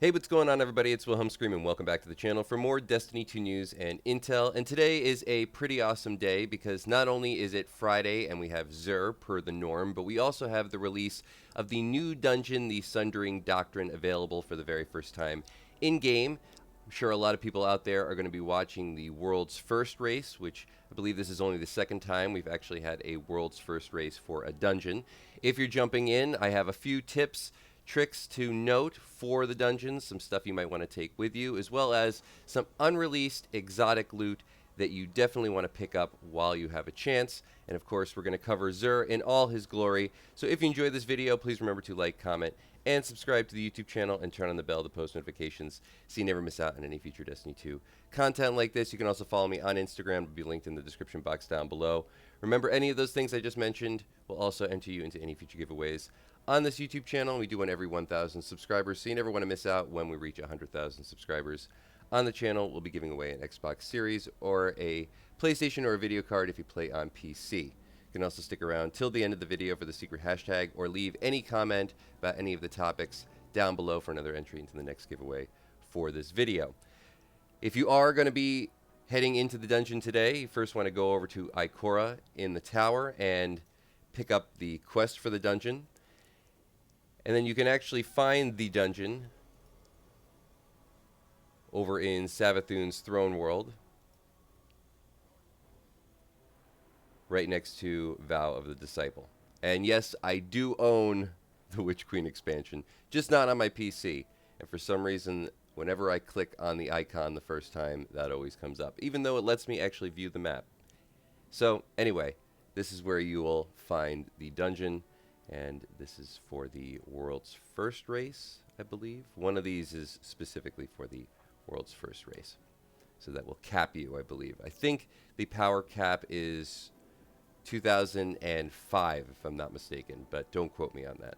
Hey, what's going on, everybody? It's Wilhelm Scream, and welcome back to the channel for more Destiny 2 news and intel. And today is a pretty awesome day because not only is it Friday and we have XUR per the norm, but we also have the release of the new dungeon, the Sundering Doctrine, available for the very first time in-game. I'm sure a lot of people out there are going to be watching the world's first race, which I believe this is only the second time we've actually had a world's first race for a dungeon. If you're jumping in, I have a few tips, tricks to note for the dungeons, some stuff you might want to take with you, as well as some unreleased exotic loot that you definitely want to pick up while you have a chance. And of course, we're going to cover XUR in all his glory. So if you enjoyed this video, please remember to like, comment, and subscribe to the YouTube channel and turn on the bell to post notifications so you never miss out on any future Destiny 2 content like this. You can also follow me on Instagram. It'll be linked in the description box down below. Remember, any of those things I just mentioned will also enter you into any future giveaways on this YouTube channel. We do one every 1,000 subscribers, so you never want to miss out when we reach 100,000 subscribers. On the channel, we'll be giving away an Xbox Series or a PlayStation or a video card if you play on PC. You can also stick around till the end of the video for the secret hashtag or leave any comment about any of the topics down below for another entry into the next giveaway for this video. If you are going to be heading into the dungeon today, you first want to go over to Ikora in the tower and pick up the quest for the dungeon. And then you can actually find the dungeon over in Savathun's throne world, right next to Vow of the Disciple. And yes, I do own the Witch Queen expansion, just not on my PC. And for some reason, whenever I click on the icon the first time, that always comes up, even though it lets me actually view the map. So anyway, this is where you will find the dungeon. And this is for the world's first race, I believe. One of these is specifically for the world's first race. So that will cap you, I believe. I think the power cap is 2005, if I'm not mistaken, but don't quote me on that.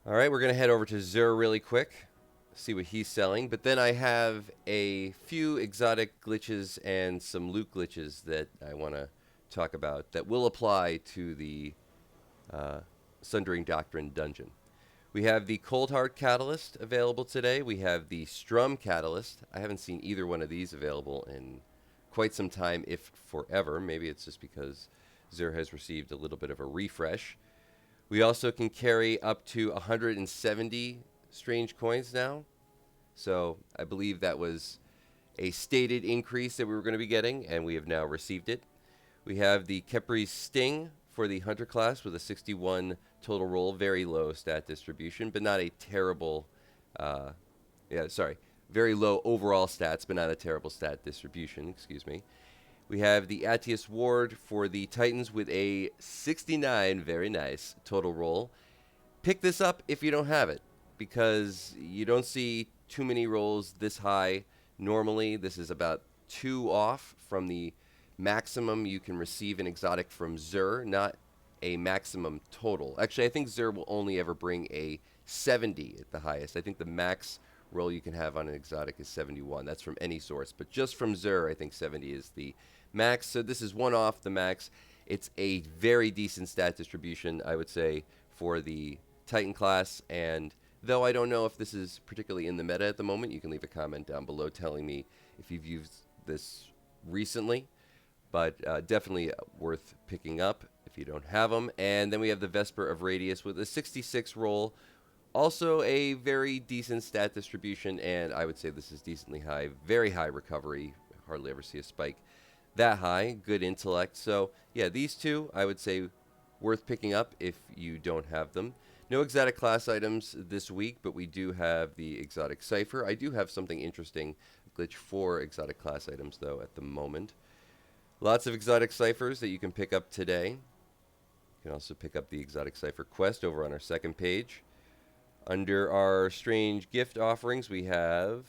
All right, we're going to head over to XUR really quick, see what he's selling. But then I have a few exotic glitches and some loot glitches that I want to talk about that will apply to the Sundering Doctrine Dungeon. We have the Cold Heart Catalyst available today. We have the Strum Catalyst. I haven't seen either one of these available in quite some time, if forever. Maybe it's just because XUR has received a little bit of a refresh. We also can carry up to 170 strange coins now. So I believe that was a stated increase that we were going to be getting, and we have now received it. We have the Kepri's Sting for the Hunter class with a 61 total roll, very low stat distribution, but not a terrible, very low overall stats, but not a terrible stat distribution, excuse me. We have the Atius Ward for the Titans with a 69, very nice, total roll. Pick this up if you don't have it, because you don't see too many rolls this high normally. This is about 2 off from the maximum you can receive an exotic from XUR, not a maximum total. Actually, I think XUR will only ever bring a 70 at the highest. I think the max roll you can have on an exotic is 71. That's from any source. But just from XUR, I think 70 is the max. So this is 1 off the max. It's a very decent stat distribution, I would say, for the Titan class. And though I don't know if this is particularly in the meta at the moment, you can leave a comment down below telling me if you've used this recently. But definitely worth picking up if you don't have them. And then we have the Vesper of Radius with a 66 roll. Also a very decent stat distribution, and I would say this is decently high. Very high recovery. Hardly ever see a spike that high. Good intellect. So, yeah, these two I would say worth picking up if you don't have them. No exotic class items this week, but we do have the exotic cipher. I do have something interesting, glitch for exotic class items, though, at the moment. Lots of exotic ciphers that you can pick up today. You can also pick up the exotic cipher quest over on our second page. Under our strange gift offerings, we have,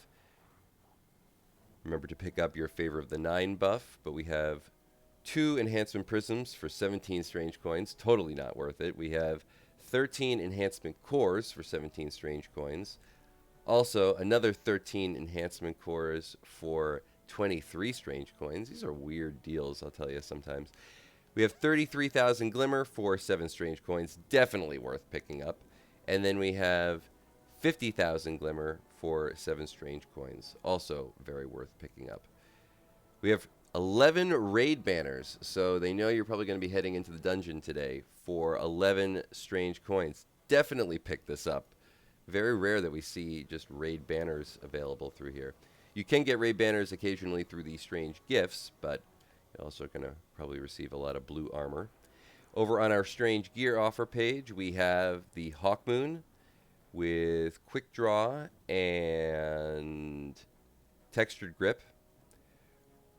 remember to pick up your Favor of the 9 buff, but we have 2 enhancement prisms for 17 strange coins. Totally not worth it. We have 13 enhancement cores for 17 strange coins. Also, another 13 enhancement cores for 23 strange coins. These are weird deals, I'll tell you sometimes. We have 33,000 glimmer for 7 strange coins. Definitely worth picking up. And then we have 50,000 glimmer for 7 strange coins. Also very worth picking up. We have 11 raid banners, so they know you're probably going to be heading into the dungeon today for 11 strange coins. Definitely pick this up. Very rare that we see just raid banners available through here. You can get raid banners occasionally through these strange gifts, but you're also going to probably receive a lot of blue armor. Over on our strange gear offer page, we have the Hawkmoon with quick draw and textured grip.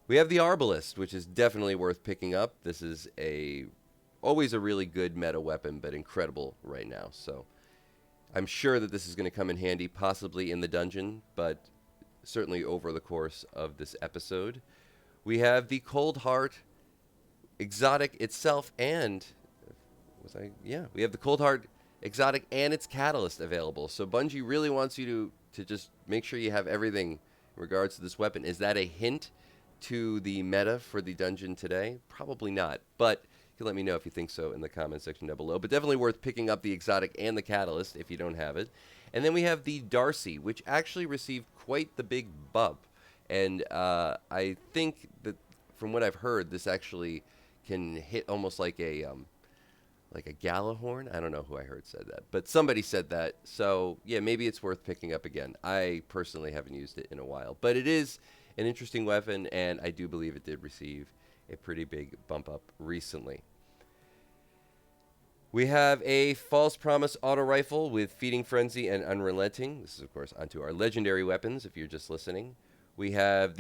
We have the Arbalist, which is definitely worth picking up. This is always a really good meta weapon, but incredible right now. So I'm sure that this is going to come in handy, possibly in the dungeon, but certainly over the course of this episode. We have the Cold Heart exotic itself, and we have the Cold Heart exotic and its catalyst available. So Bungie really wants you to just make sure you have everything in regards to this weapon. Is that a hint to the meta for the dungeon today? Probably not, but you can let me know if you think so in the comment section down below. But definitely worth picking up the exotic and the catalyst if you don't have it. And then we have the Darcy, which actually received quite the big bump. And I think that from what I've heard, this actually can hit almost like a Galahorn. I don't know who I heard said that, but somebody said that. So yeah, maybe it's worth picking up again. I personally haven't used it in a while, but it is an interesting weapon, and I do believe it did receive a pretty big bump up recently. We have a False Promise auto rifle with Feeding Frenzy and Unrelenting. This is, of course, onto our legendary weapons if you're just listening. We have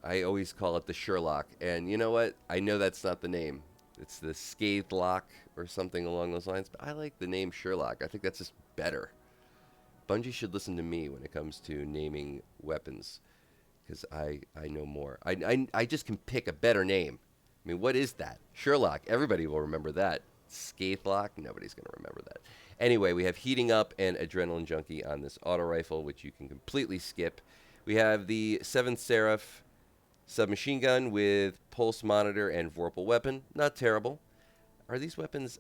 I always call it the Sherlock, and you know what? I know that's not the name. It's the Scathed Lock or something along those lines, but I like the name Sherlock. I think that's just better. Bungie should listen to me when it comes to naming weapons, because I know more. I just can pick a better name. I mean, what is that? Sherlock. Everybody will remember that. Scathed Lock. Nobody's going to remember that. Anyway, we have Heating Up and Adrenaline Junkie on this auto rifle, which you can completely skip. We have the 7th Seraph submachine gun with Pulse Monitor and Vorpal Weapon. Not terrible. Are these weapons...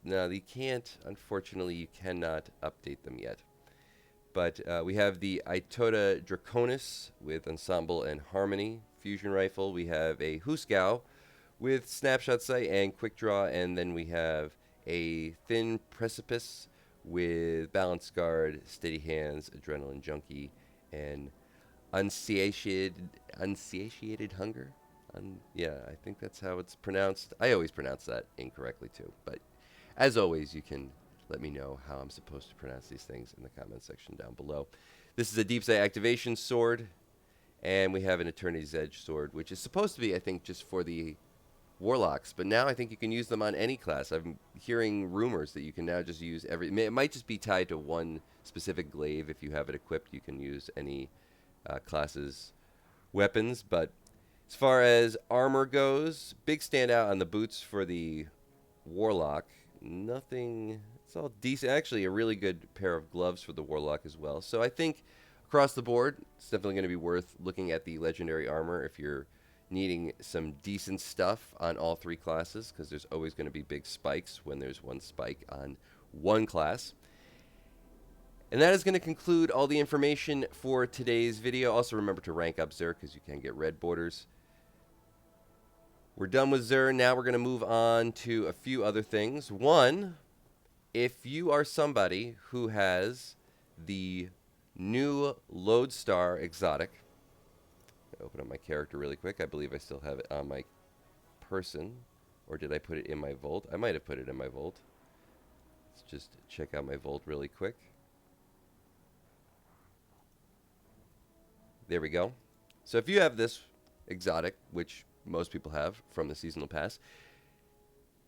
no, you can't. Unfortunately, you cannot update them yet. But we have the Itoda Draconis with Ensemble and Harmony fusion rifle. We have a Husgau with Snapshot Sight and Quick Draw. And then we have a Thin Precipice with Balance Guard, Steady Hands, Adrenaline Junkie, and Unsatiated Hunger. Yeah, I think that's how it's pronounced. I always pronounce that incorrectly too. But as always, you can let me know how I'm supposed to pronounce these things in the comment section down below. This is a Deepsight activation sword, and we have an Eternity's Edge sword, which is supposed to be, I think, just for the Warlocks. But now I think you can use them on any class. I'm hearing rumors that you can now just use it might just be tied to one specific glaive. If you have it equipped, you can use any class's weapons. But as far as armor goes, big standout on the boots for the Warlock. Nothing... It's all decent. Actually, a really good pair of gloves for the Warlock as well. So I think across the board, it's definitely going to be worth looking at the legendary armor if you're needing some decent stuff on all 3 classes, because there's always going to be big spikes when there's one spike on one class. And that is going to conclude all the information for today's video. Also remember to rank up XUR, because you can get red borders. We're done with XUR. Now we're going to move on to a few other things. One, if you are somebody who has the new Lodestar exotic, open up my character really quick. I believe I still have it on my person, or did I put it in my vault? I might have put it in my vault. Let's just check out my vault really quick. There we go. So if you have this exotic, which most people have from the seasonal pass,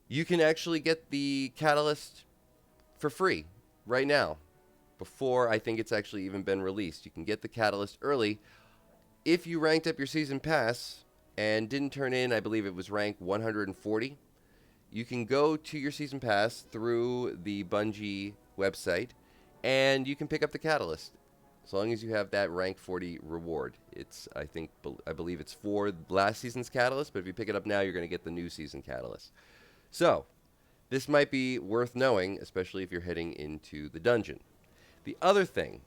you can actually get the catalyst for free right now, before I think it's actually even been released. You can get the catalyst early if you ranked up your season pass and didn't turn in, I believe it was rank 140. You can go to your season pass through the Bungie website, and you can pick up the catalyst as long as you have that rank 40 reward. It's, I believe it's for last season's catalyst, but if you pick it up now, you're going to get the new season catalyst. So this might be worth knowing, especially if you're heading into the dungeon. The other thing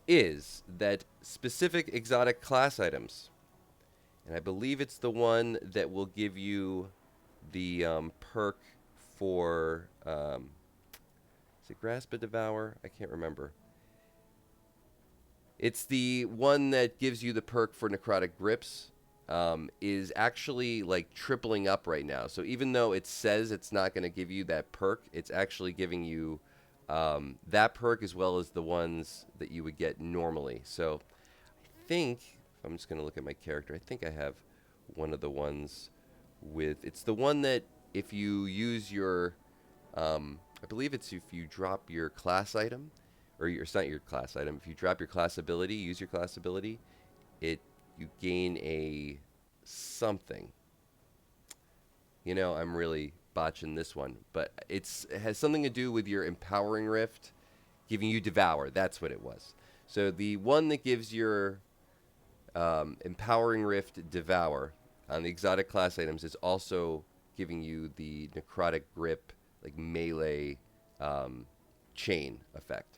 is that specific exotic class items, and I believe it's the one that will give you the perk for, is it Grasp and Devour? I can't remember. It's the one that gives you the perk for Necrotic Grips, is actually like tripling up right now. So even though it says it's not going to give you that perk, it's actually giving you that perk as well as the ones that you would get normally. So I think, if I'm just going to look at my character, I think I have one of the ones with, it's the one that if you use your, I believe it's if you drop your class item, or it's not your class item, if you drop your class ability, use your class ability, you gain a something. You know, I'm really botching this one, but it has something to do with your Empowering Rift giving you Devour. That's what it was. So the one that gives your Empowering Rift Devour on the exotic class items is also giving you the Necrotic Grip, like melee chain effect.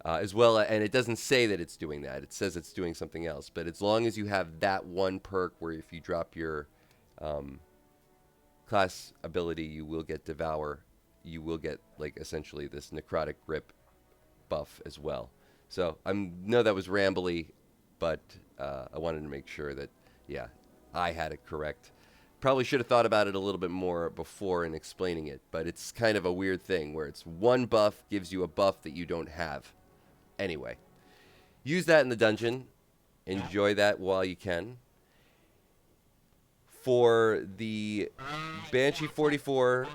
As well, and it doesn't say that it's doing that. It says it's doing something else. But as long as you have that one perk where if you drop your class ability, you will get Devour. You will get, like, essentially this Necrotic Grip buff as well. So I know that was rambly, but I wanted to make sure that, yeah, I had it correct. Probably should have thought about it a little bit more before in explaining it. But it's kind of a weird thing where it's one buff gives you a buff that you don't have. Anyway, use that in the dungeon. Enjoy that while you can. For the Banshee 44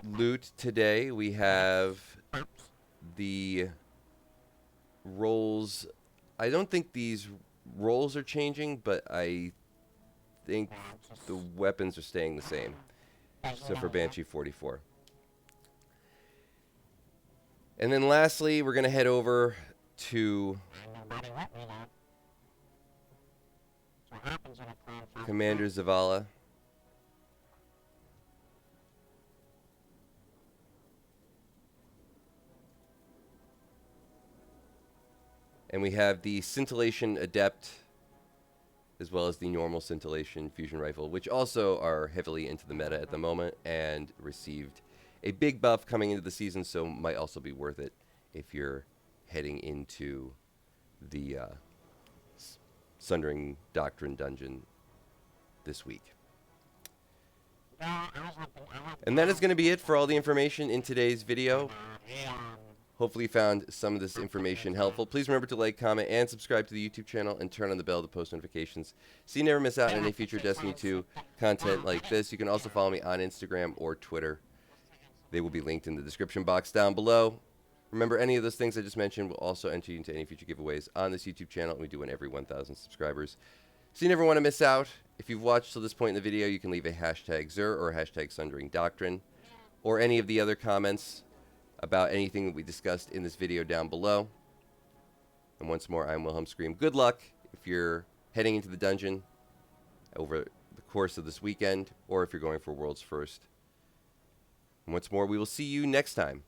loot today, we have the rolls. I don't think these rolls are changing, but I think the weapons are staying the same. So for Banshee 44. And then lastly, we're going to head over to Commander Zavala. And we have the Scintillation Adept, as well as the normal Scintillation Fusion Rifle, which also are heavily into the meta at the moment and received a big buff coming into the season, so might also be worth it if you're heading into the Sundering Doctrine Dungeon this week. And that is going to be it for all the information in today's video. Hopefully you found some of this information helpful. Please remember to like, comment, and subscribe to the YouTube channel and turn on the bell to post notifications so you never miss out on any future Destiny 2 content like this. You can also follow me on Instagram or Twitter. They will be linked in the description box down below. Remember, any of those things I just mentioned will also enter you into any future giveaways on this YouTube channel. We do one every 1,000 subscribers. So you never want to miss out. If you've watched till this point in the video, you can leave a hashtag XUR or hashtag Sundering Doctrine or any of the other comments about anything that we discussed in this video down below. And once more, I'm Wilhelm Scream. Good luck if you're heading into the dungeon over the course of this weekend or if you're going for World's First. And once more, we will see you next time.